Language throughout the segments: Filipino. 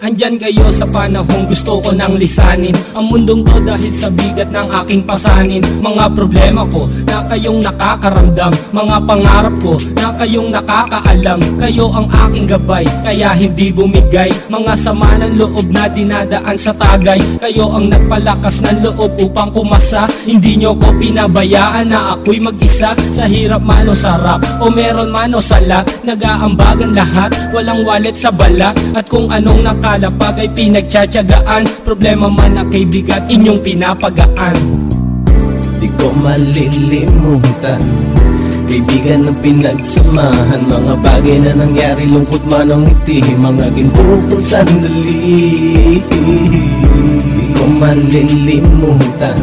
Andyan kayo sa panahong gusto ko nang lisanin ang mundong to dahil sa bigat ng aking pasanin. Mga problema ko na kayong nakakaramdam, mga pangarap ko na kayong nakakaalam. Kayo ang aking gabay, kaya hindi bumigay. Mga sama ng loob na dinadaan sa tagay, kayo ang nagpalakas ng loob upang kumasa. Hindi nyo ko pinabayaan na ako'y mag-isa. Sa hirap man o sarap, o meron man o salat, nag-aambagan lahat, walang walet sa balat. At kung anong nakalapag ay pinagtsatsagaan, problema man na kay bigat inyong pinapagaan. Di ko malilimutan kaibigan ng pinagsamahan, mga bagay na nangyari, lungkot man ang ngiti, mga ginto kung sandali. Di ko malilimutan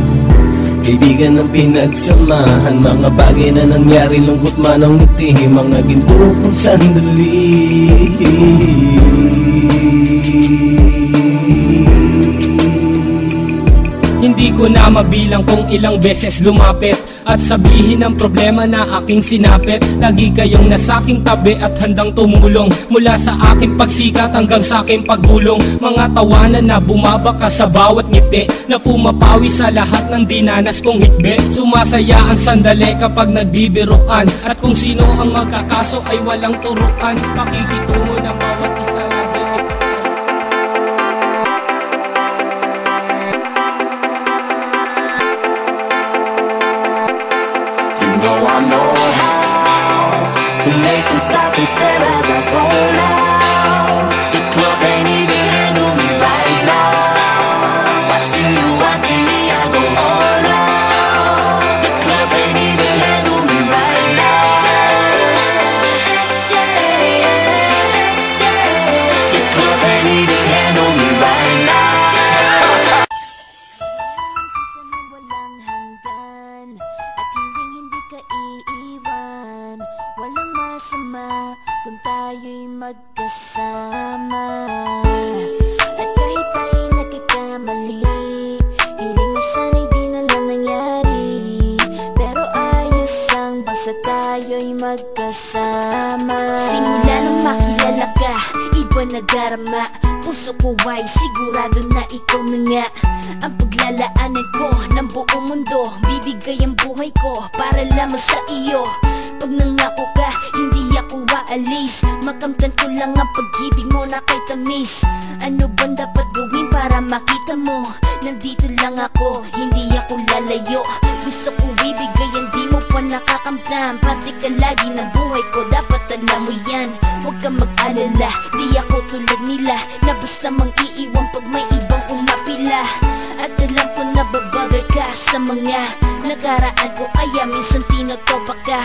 kaibigan ng pinagsamahan, mga bagay na nangyari, lungkot man ang ngiti, mga ginto kung sandali. Hindi ko na mabilang kung ilang beses lumapit at sabihin ang problema na aking sinapit. Lagi kayong nasa aking tabi at handang tumulong, mula sa aking pagsikat hanggang sa aking pagulong. Mga tawanan na bumabaka sa bawat ngiti, na pumapawi sa lahat ng dinanas kong higbi. Sumasaya ang sandali kapag nagbibiruan, at kung sino ang magkakaso ay walang turuan. Pakikitungo ng bawat isa. I know how to make them stop and stare as I zone out. The club can't even handle me right now. Watching you, watching me, I go all out. The club can't even handle me right now. The club can't even handle me right now. Walang masama kung tayo'y magkasama. At kahit tayo'y nagkakamali, hiling na sana'y di na lang nangyari. Pero ayos ang basta tayo'y magkasama. Simula nang makilala ka, iba na darama. Puso ko ay sigurado na ikaw na nga ang paglalaanan ko ng buong mundo. Bibigay ang buhay ko para lamang sa iyo. Pag nangako ka, hindi ako aalis. Makamtan ko lang ang pag-ibig mo na kay tamis. Ano bang dapat gawin para makita mo? Nandito lang ako, hindi ako lalayo. Gusto ko ibigay, hindi mo pa nakakamtam. Parte ka lagi ng buhay ko, dapat alam mo yan. Huwag kang mag-alala, di ako tulad nila na basta mang iiwan pag may ibang umapila. At alam ko na babother ka sa mga nakaraan ko, kaya minsan tinotopa ka.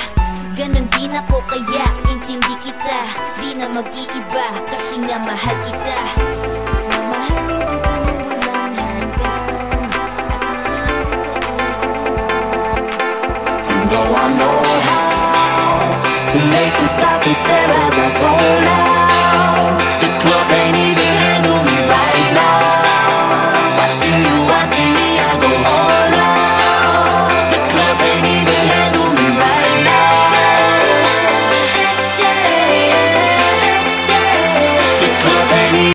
Ganon din ako, kaya intindi kita. Di na mag-iiba kasi nga mahal kita. Mamahalin kita ng walang hanggan. No, I know how to make them stop and stare as I zone out. The club ain't even handle me right now. Watching you, watching me, I go all out. The club ain't even handle me right now. The club ain't even